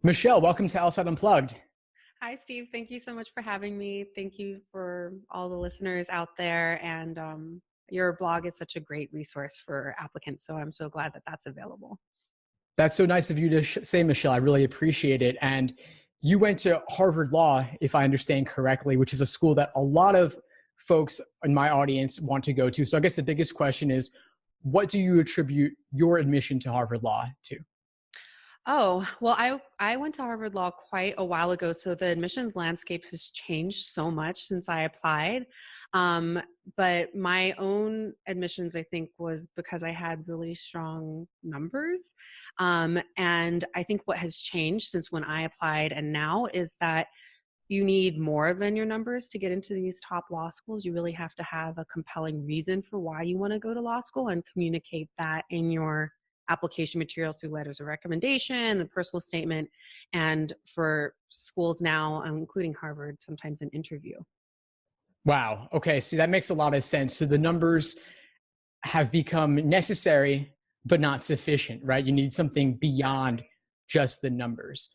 Michelle, welcome to LSAT Unplugged. Hi, Steve. Thank you so much for having me. Thank you for all the listeners out there. And your blog is such a great resource for applicants. So I'm so glad that that's available. That's so nice of you to say, Michelle. I really appreciate it. And you went to Harvard Law, if I understand correctly, which is a school that a lot of folks in my audience want to go to. So I guess the biggest question is, what do you attribute your admission to Harvard Law to? Oh, well, I went to Harvard Law quite a while ago, so the admissions landscape has changed so much since I applied. Um, but my own admissions, I think, was because I had really strong numbers. And I think what has changed since when I applied and now is that you need more than your numbers to get into these top law schools. You really have to have a compelling reason for why you want to go to law school and communicate that in your application materials through letters of recommendation, the personal statement, and for schools now, including Harvard, sometimes an interview. Wow. Okay. So that makes a lot of sense. So the numbers have become necessary, but not sufficient, right? You need something beyond just the numbers.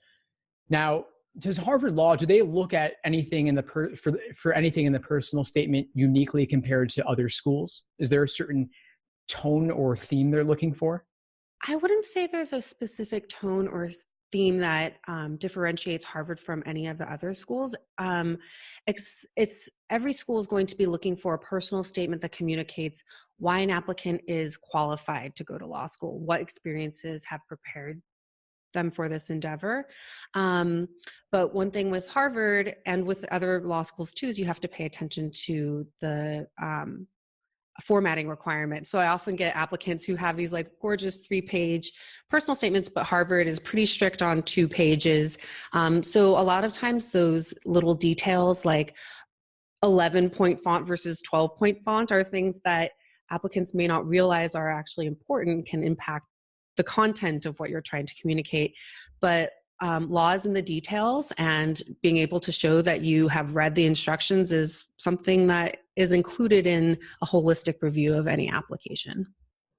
Now, does Harvard Law, do they look at anything in the for anything in the personal statement uniquely compared to other schools? Is there a certain tone or theme they're looking for? I wouldn't say there's a specific tone or theme that differentiates Harvard from any of the other schools. It's every school is going to be looking for a personal statement that communicates why an applicant is qualified to go to law school, what experiences have prepared them for this endeavor. But one thing with Harvard and with other law schools too is you have to pay attention to the formatting requirements. So I often get applicants who have these like gorgeous 3-page personal statements, but Harvard is pretty strict on 2 pages. So a lot of times those little details like 11-point font versus 12-point font are things that applicants may not realize are actually important, can impact the content of what you're trying to communicate. But law is in the details, and being able to show that you have read the instructions is something that is included in a holistic review of any application.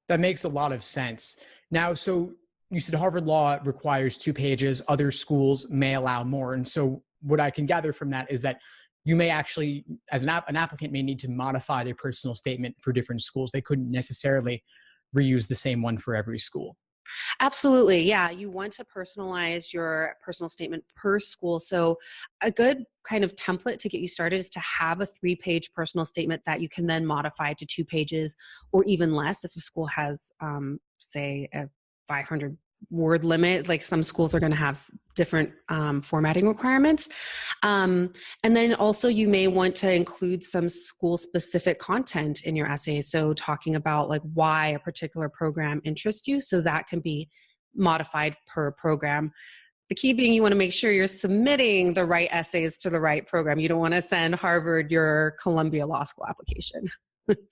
That makes a lot of sense. Now, so you said Harvard Law requires 2 pages, other schools may allow more. And so what I can gather from that is that you may actually, as an applicant may need to modify their personal statement for different schools. They couldn't necessarily reuse the same one for every school. Absolutely. Yeah. You want to personalize your personal statement per school. So a good kind of template to get you started is to have a 3-page personal statement that you can then modify to 2 pages or even less if a school has, say, a 500 word limit. Like some schools are going to have different formatting requirements. And then also you may want to include some school specific content in your essay. So talking about like why a particular program interests you. So that can be modified per program. The key being you want to make sure you're submitting the right essays to the right program. You don't want to send Harvard your Columbia Law School application.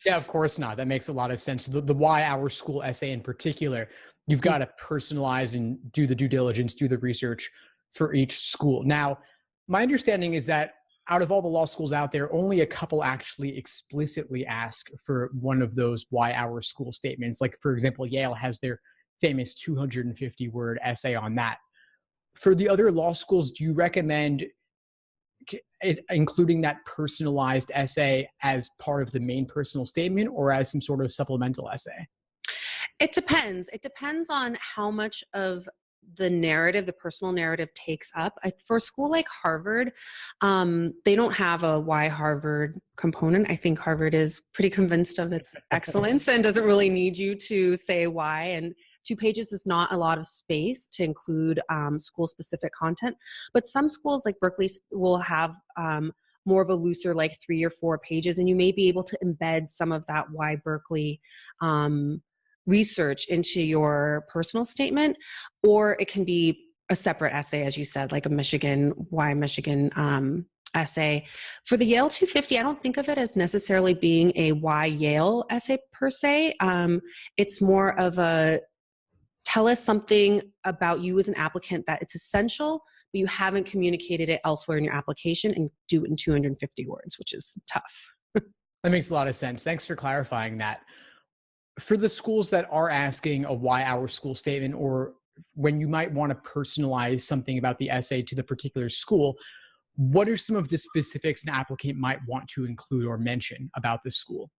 Yeah, of course not. That makes a lot of sense. The why our school essay in particular, you've got to personalize and do the due diligence, do the research for each school. Now, my understanding is that out of all the law schools out there, only a couple actually explicitly ask for one of those why our school statements. Like, for example, Yale has their famous 250-word essay on that. For the other law schools, do you recommend including that personalized essay as part of the main personal statement or as some sort of supplemental essay? It depends. It depends on how much of the narrative, the personal narrative takes up. For a school like Harvard, they don't have a why Harvard component. I think Harvard is pretty convinced of its excellence and doesn't really need you to say why. And 2 pages is not a lot of space to include school-specific content. But some schools like Berkeley will have more of a looser, like 3 or 4 pages, and you may be able to embed some of that why Berkeley research into your personal statement, or it can be a separate essay, as you said, like a why Michigan essay. For the Yale 250, I don't think of it as necessarily being a why Yale essay per se. It's more of a tell us something about you as an applicant that it's essential, but you haven't communicated it elsewhere in your application, and do it in 250 words, which is tough. That makes a lot of sense. Thanks for clarifying that. For the schools that are asking a why our school statement, or when you might want to personalize something about the essay to the particular school, what are some of the specifics an applicant might want to include or mention about the school?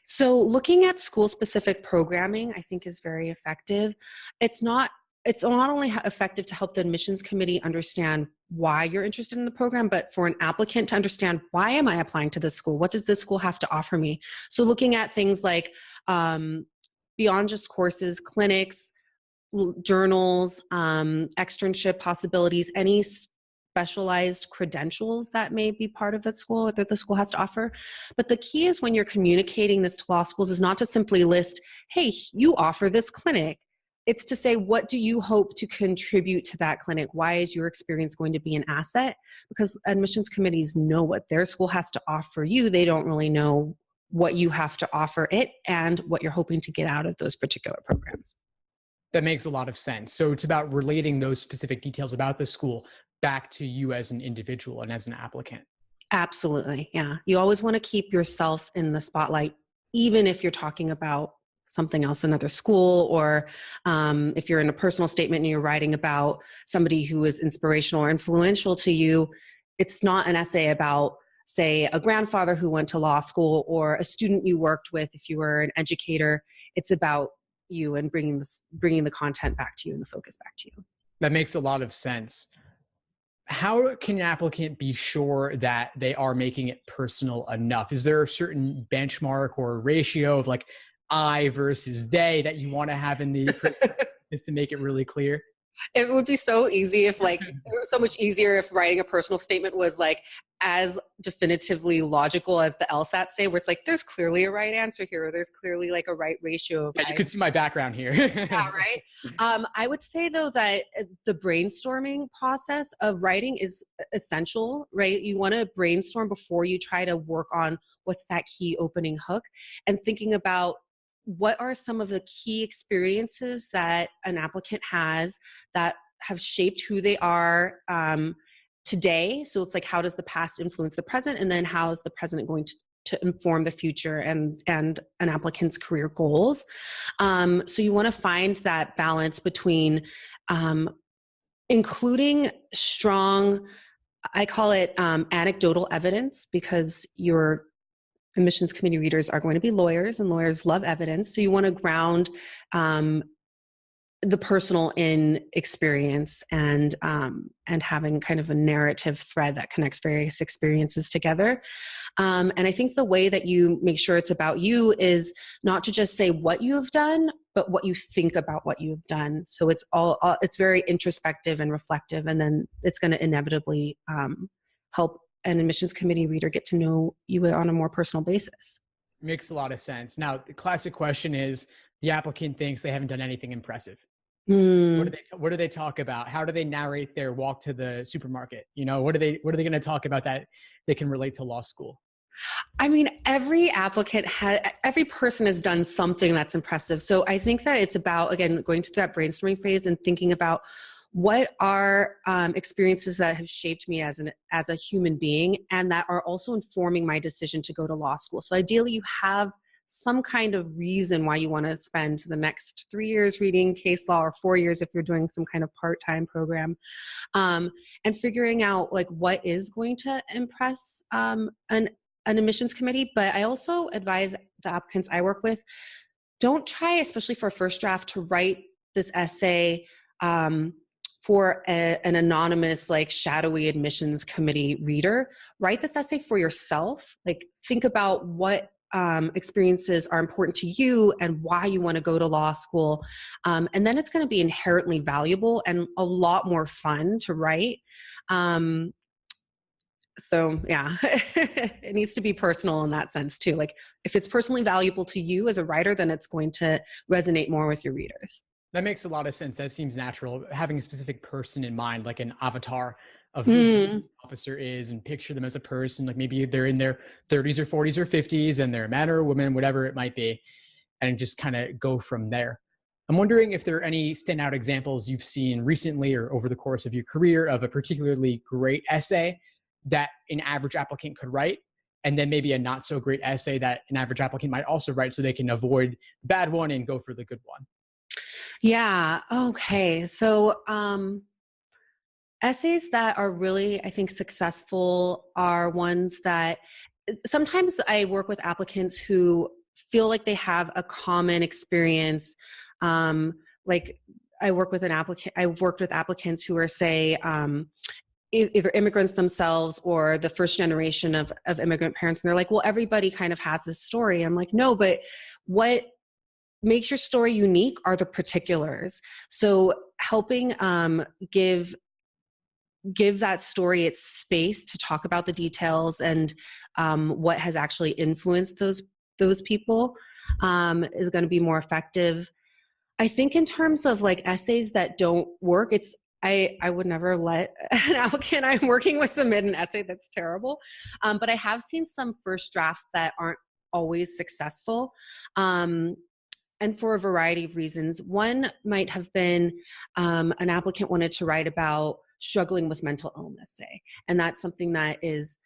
So looking at school-specific programming, I think, is very effective. It's not it's not only effective to help the admissions committee understand why you're interested in the program, but for an applicant to understand, why am I applying to this school? What does this school have to offer me? So looking at things like beyond just courses, clinics, journals, externship possibilities, any specialized credentials that may be part of that school that the school has to offer. But the key is when you're communicating this to law schools is not to simply list, hey, you offer this clinic. It's to say, what do you hope to contribute to that clinic? Why is your experience going to be an asset? Because admissions committees know what their school has to offer you. They don't really know what you have to offer it and what you're hoping to get out of those particular programs. That makes a lot of sense. So it's about relating those specific details about the school back to you as an individual and as an applicant. Absolutely. Yeah. You always want to keep yourself in the spotlight, even if you're talking about something else, another school, or if you're in a personal statement and you're writing about somebody who is inspirational or influential to you. It's not an essay about, say, a grandfather who went to law school or a student you worked with if you were an educator. It's about you and bringing the content back to you and the focus back to you. That makes a lot of sense. How can an applicant be sure that they are making it personal enough? Is there a certain benchmark or ratio of like I versus they that you want to have in the just to make it really clear? It would be so easy if it was so much easier if writing a personal statement was like as definitively logical as the LSAT say, where it's like, there's clearly a right answer here, or there's clearly like a right ratio of Yeah, you can see my background here. yeah, right. I would say though that the brainstorming process of writing is essential, right? You want to brainstorm before you try to work on what's that key opening hook, and thinking about what are some of the key experiences that an applicant has that have shaped who they are today. So it's like, how does the past influence the present? And then how is the present going to inform the future and an applicant's career goals? So you want to find that balance between including strong, I call it anecdotal evidence, because your admissions committee readers are going to be lawyers, and lawyers love evidence. So you want to ground the personal in experience and having kind of a narrative thread that connects various experiences together. And I think the way that you make sure it's about you is not to just say what you have done, but what you think about what you've done. So it's it's very introspective and reflective, and then it's going to inevitably help an admissions committee reader get to know you on a more personal basis. Makes a lot of sense. Now, the classic question is, the applicant thinks they haven't done anything impressive. What do they talk about? How do they narrate their walk to the supermarket? You know, what are they going to talk about that they can relate to law school? I mean, every person has done something that's impressive. So I think that it's about, again, going through that brainstorming phase and thinking about what are experiences that have shaped me as a human being, and that are also informing my decision to go to law school. So ideally you have some kind of reason why you want to spend the next 3 years reading case law, or 4 years if you're doing some kind of part-time program, and figuring out like what is going to impress an admissions committee. But I also advise the applicants I work with, don't try, especially for a first draft, to write this essay for an anonymous, like shadowy admissions committee reader. Write this essay for yourself. Like, think about what experiences are important to you and why you want to go to law school. And then it's going to be inherently valuable and a lot more fun to write. So yeah, it needs to be personal in that sense too. Like, if it's personally valuable to you as a writer, then it's going to resonate more with your readers. That makes a lot of sense. That seems natural. Having a specific person in mind, like an avatar of who the officer is, and picture them as a person. Like maybe they're in their 30s or 40s or 50s and they're a man or a woman, whatever it might be, and just kind of go from there. I'm wondering if there are any standout examples you've seen recently or over the course of your career of a particularly great essay that an average applicant could write, and then maybe a not so great essay that an average applicant might also write, so they can avoid the bad one and go for the good one. Yeah. Okay. So, essays that are really, I think, successful are ones that sometimes I work with applicants who feel like they have a common experience. Um, like I've worked with applicants who are, say, either immigrants themselves or the first generation of immigrant parents. And they're like, well, everybody kind of has this story. I'm like, no, but what makes your story unique are the particulars. So helping give that story its space to talk about the details and what has actually influenced those people is going to be more effective. I think in terms of like essays that don't work, I would never let an applicant I'm working with submit an essay that's terrible. But I have seen some first drafts that aren't always successful. And for a variety of reasons. One might have been an applicant wanted to write about struggling with mental illness, say. And that's something that is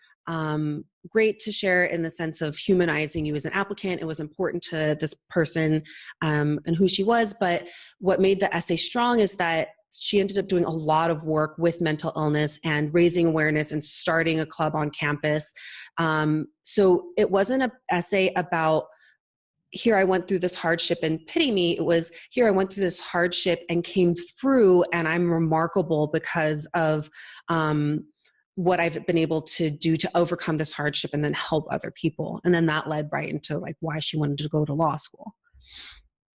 great to share in the sense of humanizing you as an applicant. It was important to this person and who she was. But what made the essay strong is that she ended up doing a lot of work with mental illness and raising awareness and starting a club on campus. So it wasn't an essay about, here I went through this hardship and pity me. It was, here I went through this hardship and came through, and I'm remarkable because of what I've been able to do to overcome this hardship and then help other people. And then that led right into like why she wanted to go to law school.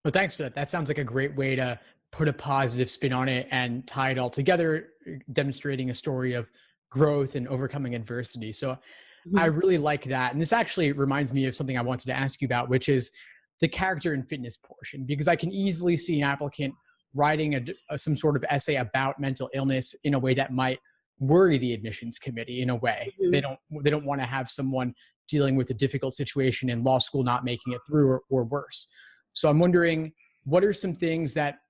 Well, thanks for that. That sounds like a great way to put a positive spin on it and tie it all together, demonstrating a story of growth and overcoming adversity. So I really like that. And this actually reminds me of something I wanted to ask you about, which is the character and fitness portion, because I can easily see an applicant writing some sort of essay about mental illness in a way that might worry the admissions committee in a way. They don't want to have someone dealing with a difficult situation in law school, not making it through or worse. So I'm wondering, what are some things that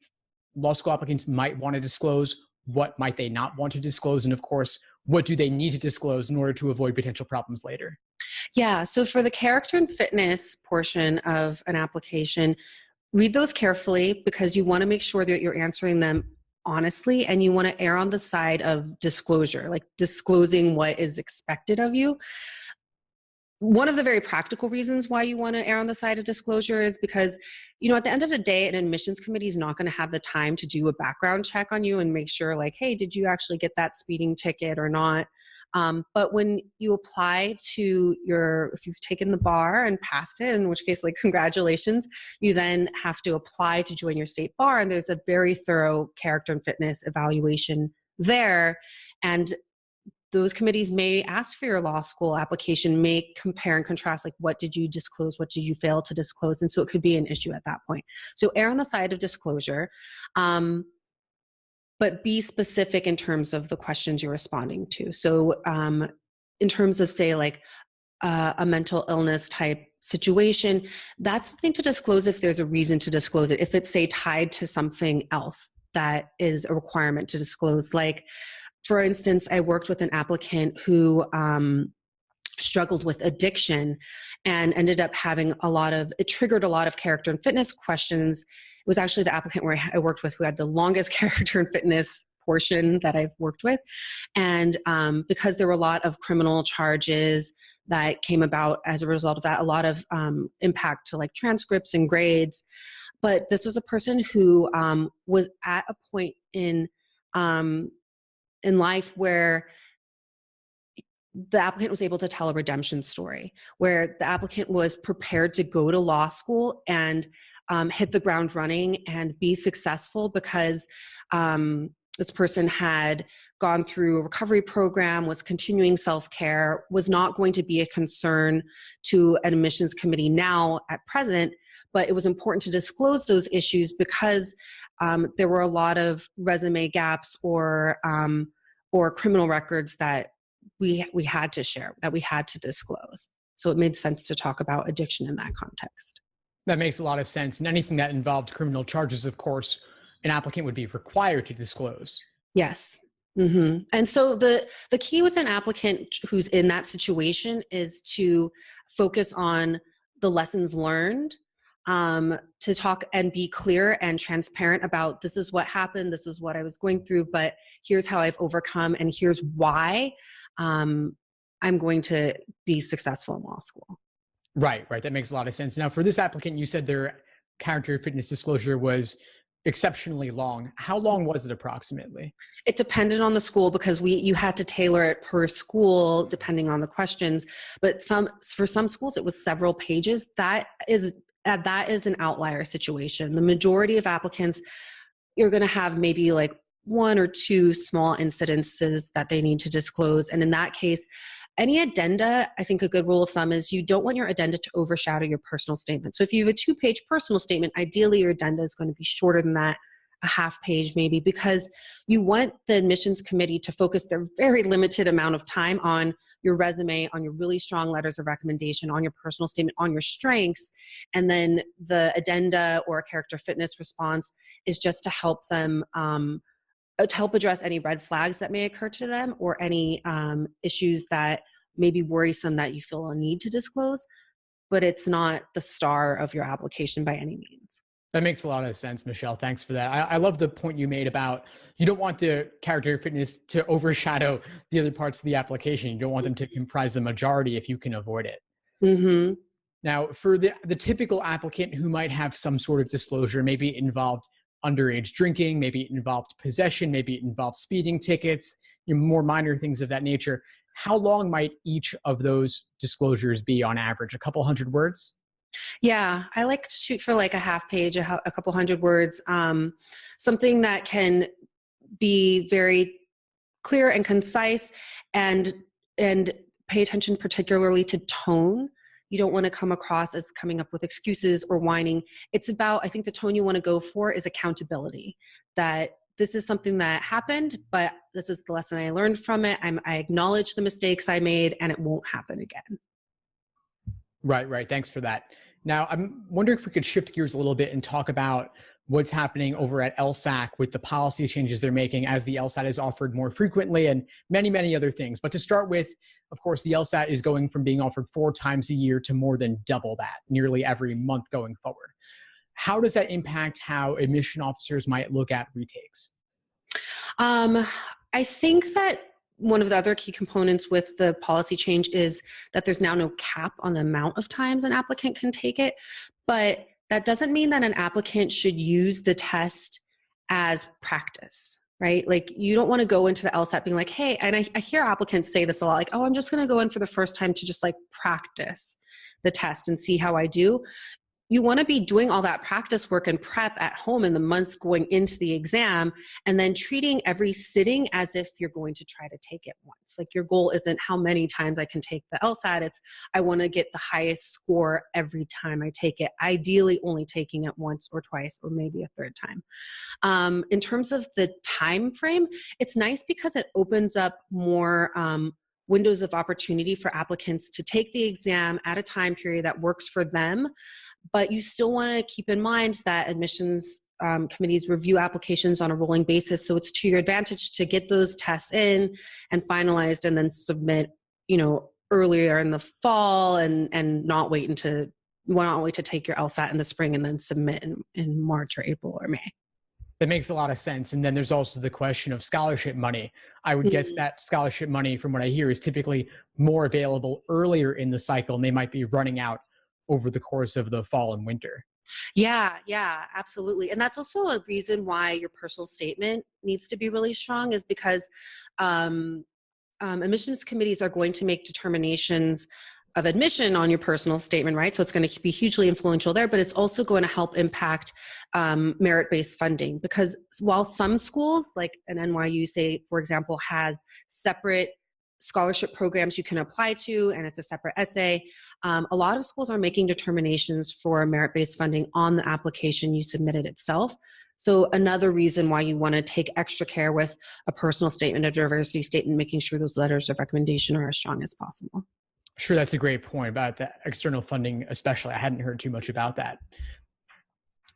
law school applicants might want to disclose? What might they not want to disclose? And of course, what do they need to disclose in order to avoid potential problems later? Yeah. So for the character and fitness portion of an application, read those carefully because you want to make sure that you're answering them honestly, and you want to err on the side of disclosure, like disclosing what is expected of you. One of the very practical reasons why you want to err on the side of disclosure is because, at the end of the day, an admissions committee is not going to have the time to do a background check on you and make sure like, hey, did you actually get that speeding ticket or not? But when you apply if you've taken the bar and passed it, in which case, like, congratulations, you then have to apply to join your state bar. And there's a very thorough character and fitness evaluation there. And those committees may ask for your law school application, may compare and contrast, like, what did you disclose? What did you fail to disclose? And so it could be an issue at that point. So err on the side of disclosure, but be specific in terms of the questions you're responding to. So in terms of, say, like a mental illness type situation, that's something to disclose if there's a reason to disclose it. If it's, say, tied to something else that is a requirement to disclose, like, for instance, I worked with an applicant who struggled with addiction and ended up having it triggered a lot of character and fitness questions. It was actually the applicant where I worked with who had the longest character and fitness portion that I've worked with. And because there were a lot of criminal charges that came about as a result of that, a lot of impact to like transcripts and grades. But this was a person who was at a point in life where the applicant was able to tell a redemption story, where the applicant was prepared to go to law school and hit the ground running and be successful because this person had gone through a recovery program, was continuing self-care, was not going to be a concern to an admissions committee now at present, but it was important to disclose those issues because there were a lot of resume gaps or criminal records that we had to share, that we had to disclose. So it made sense to talk about addiction in that context. That makes a lot of sense. And anything that involved criminal charges, of course, an applicant would be required to disclose. Yes. Mm-hmm. And so the key with an applicant who's in that situation is to focus on the lessons learned to talk and be clear and transparent about, this is what happened, this is what I was going through, but here's how I've overcome, and here's why I'm going to be successful in law school. Right. That makes a lot of sense. Now, for this applicant, you said their character fitness disclosure was exceptionally long. How long was it approximately? It depended on the school, because you had to tailor it per school depending on the questions. But for some schools, it was several pages. That is an outlier situation. The majority of applicants, you're going to have maybe like one or two small incidences that they need to disclose. And in that case, any addenda, I think a good rule of thumb is you don't want your addenda to overshadow your personal statement. So if you have a 2-page personal statement, ideally your addenda is going to be shorter than that, a half page maybe, because you want the admissions committee to focus their very limited amount of time on your resume, on your really strong letters of recommendation, on your personal statement, on your strengths. And then the addenda or character fitness response is just to help them to help address any red flags that may occur to them, or any issues that may be worrisome that you feel a need to disclose, but it's not the star of your application by any means. That makes a lot of sense, Michelle. Thanks for that. I love the point you made about you don't want the character fitness to overshadow the other parts of the application. You don't want them to comprise the majority if you can avoid it. Mm-hmm. Now, for the typical applicant who might have some sort of disclosure, maybe it involved underage drinking, maybe it involved possession, maybe it involved speeding tickets, more minor things of that nature. How long might each of those disclosures be on average? A couple hundred words? Yeah, I like to shoot for like a half page, a couple hundred words, something that can be very clear and concise, and pay attention particularly to tone. You don't want to come across as coming up with excuses or whining. It's about, I think the tone you want to go for is accountability, that this is something that happened, but this is the lesson I learned from it. I acknowledge the mistakes I made, and it won't happen again. Right. Thanks for that. Now, I'm wondering if we could shift gears a little bit and talk about what's happening over at LSAC with the policy changes they're making as the LSAT is offered more frequently, and many, many other things. But to start with, of course, the LSAT is going from being offered 4 times a year to more than double that, nearly every month going forward. How does that impact how admission officers might look at retakes? I think that one of the other key components with the policy change is that there's now no cap on the amount of times an applicant can take it. But that doesn't mean that an applicant should use the test as practice, right? Like, you don't want to go into the LSAT being like, hey, and I hear applicants say this a lot, like, oh, I'm just going to go in for the first time to just like practice the test and see how I do. You want to be doing all that practice work and prep at home in the months going into the exam, and then treating every sitting as if you're going to try to take it once. Like, your goal isn't how many times I can take the LSAT. It's, I want to get the highest score every time I take it, ideally only taking it once or twice or maybe a third time. In terms of the time frame, it's nice because it opens up more windows of opportunity for applicants to take the exam at a time period that works for them. But you still want to keep in mind that admissions committees review applications on a rolling basis. So it's to your advantage to get those tests in and finalized, and then submit, earlier in the fall, and not wait to take your LSAT in the spring and then submit in March or April or May. That makes a lot of sense. And then there's also the question of scholarship money. I would guess that scholarship money, from what I hear, is typically more available earlier in the cycle, and they might be running out over the course of the fall and winter. Yeah, absolutely. And that's also a reason why your personal statement needs to be really strong, is because admissions committees are going to make determinations of admission on your personal statement, right? So it's going to be hugely influential there, but it's also going to help impact merit-based funding, because while some schools, like an NYU, say, for example, has separate scholarship programs you can apply to, and it's a separate essay, a lot of schools are making determinations for merit-based funding on the application you submitted itself. So another reason why you want to take extra care with a personal statement, a diversity statement, making sure those letters of recommendation are as strong as possible. Sure, that's a great point about the external funding, especially. I hadn't heard too much about that.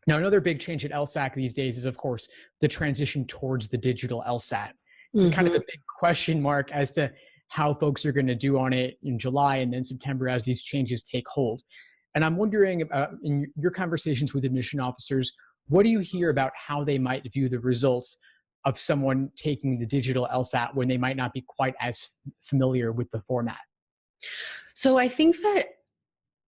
Now, another big change at LSAC these days is, of course, the transition towards the digital LSAT. It's kind of a big question mark as to how folks are going to do on it in July and then September as these changes take hold. And I'm wondering, in your conversations with admission officers, what do you hear about how they might view the results of someone taking the digital LSAT when they might not be quite as familiar with the format? So I think that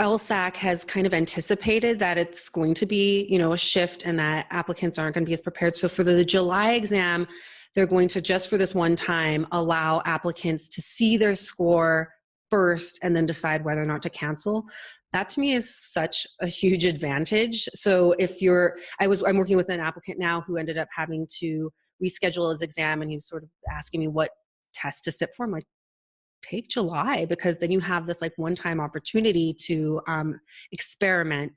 LSAC has kind of anticipated that it's going to be, a shift and that applicants aren't going to be as prepared. So for the July exam, they're going to, just for this one time, allow applicants to see their score first and then decide whether or not to cancel. That to me is such a huge advantage. So I'm working with an applicant now who ended up having to reschedule his exam, and he's sort of asking me what test to sit for. I'm like, take July, because then you have this like one-time opportunity to experiment.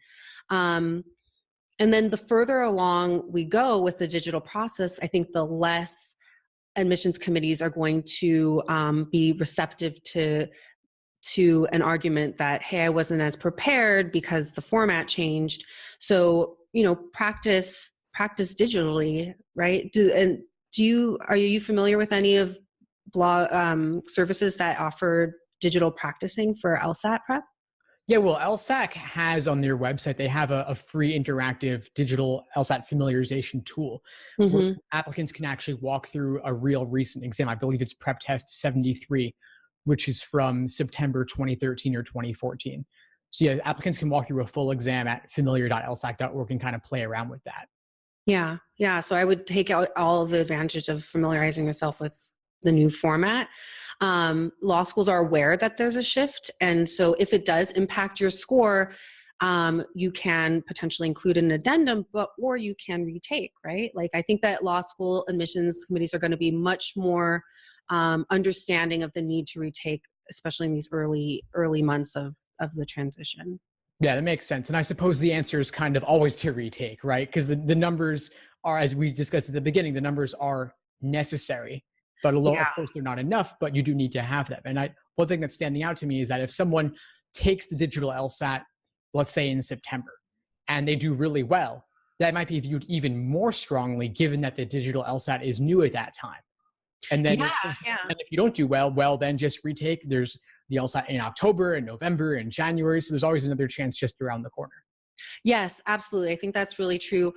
And then the further along we go with the digital process, I think the less admissions committees are going to be receptive to an argument that, hey, I wasn't as prepared because the format changed. So, practice digitally, right? Are you familiar with any of blog services that offer digital practicing for LSAT prep? Yeah, well, LSAC has on their website, they have a free interactive digital LSAT familiarization tool where applicants can actually walk through a real recent exam. I believe it's Prep Test 73, which is from September 2013 or 2014. So yeah, applicants can walk through a full exam at familiar.lsac.org and kind of play around with that. Yeah. So I would take out all of the advantages of familiarizing yourself with the new format. Law schools are aware that there's a shift. And so if it does impact your score, you can potentially include an addendum, or you can retake, right? Like, I think that law school admissions committees are going to be much more understanding of the need to retake, especially in these early months of the transition. Yeah, that makes sense. And I suppose the answer is kind of always to retake, right? Because the numbers are, as we discussed at the beginning, the numbers are necessary. But although, of course, they're not enough, but you do need to have them. And one thing that's standing out to me is that if someone takes the digital LSAT, let's say in September, and they do really well, that might be viewed even more strongly given that the digital LSAT is new at that time. And then and if you don't do well, then just retake. There's the LSAT in October and November and January. So there's always another chance just around the corner. Yes, absolutely. I think that's really true,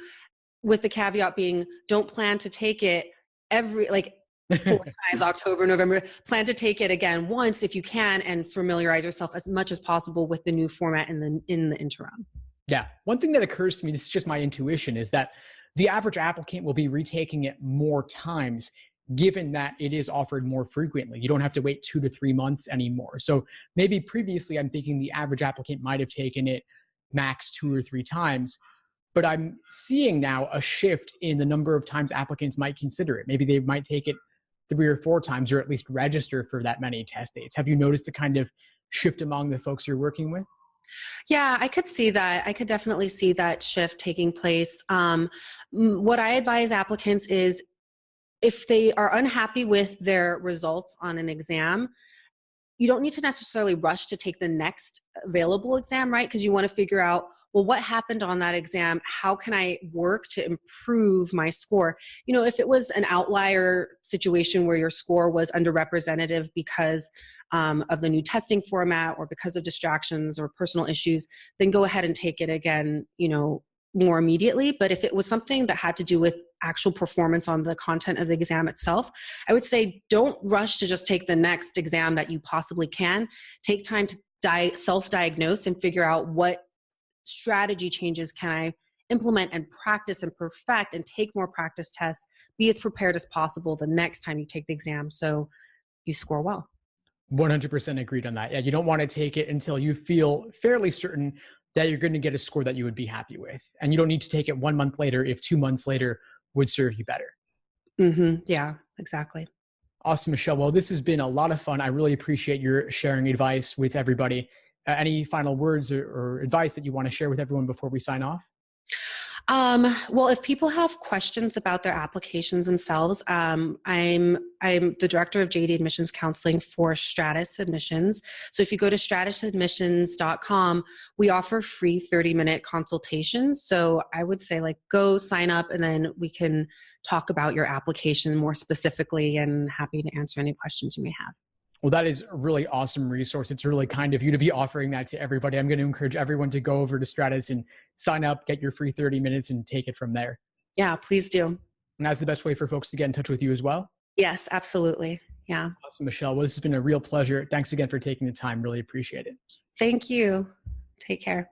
with the caveat being, don't plan to take it four times, October, November. Plan to take it again once if you can, and familiarize yourself as much as possible with the new format in the interim. Yeah. One thing that occurs to me, this is just my intuition, is that the average applicant will be retaking it more times, given that it is offered more frequently. You don't have to wait 2 to 3 months anymore. So maybe previously I'm thinking the average applicant might have taken it max 2 or 3 times. But I'm seeing now a shift in the number of times applicants might consider it. Maybe they might take it 3 or 4 times, or at least register for that many test dates. Have you noticed a kind of shift among the folks you're working with? Yeah, I could see that. I could definitely see that shift taking place. What I advise applicants is, if they are unhappy with their results on an exam, you don't need to necessarily rush to take the next available exam, right? Because you want to figure out, well, what happened on that exam? How can I work to improve my score? If it was an outlier situation where your score was underrepresented because of the new testing format, or because of distractions or personal issues, then go ahead and take it again, more immediately. But if it was something that had to do with actual performance on the content of the exam itself, I would say don't rush to just take the next exam that you possibly can. Take time to self-diagnose and figure out, what strategy changes can I implement and practice and perfect, and take more practice tests. Be as prepared as possible the next time you take the exam so you score well. 100% agreed on that. Yeah, you don't want to take it until you feel fairly certain that you're going to get a score that you would be happy with. And you don't need to take it 1 month later if 2 months later would serve you better. Yeah, exactly. Awesome, Michelle. Well, this has been a lot of fun. I really appreciate your sharing advice with everybody. Any final words or advice that you want to share with everyone before we sign off? Well, if people have questions about their applications themselves, I'm the director of JD Admissions Counseling for Stratus Admissions. So if you go to stratusadmissions.com, we offer free 30-minute consultations. So I would say, go sign up, and then we can talk about your application more specifically, and happy to answer any questions you may have. Well, that is a really awesome resource. It's really kind of you to be offering that to everybody. I'm going to encourage everyone to go over to Stratus and sign up, get your free 30 minutes, and take it from there. Yeah, please do. And that's the best way for folks to get in touch with you as well. Yes, absolutely. Yeah. Awesome, Michelle. Well, this has been a real pleasure. Thanks again for taking the time. Really appreciate it. Thank you. Take care.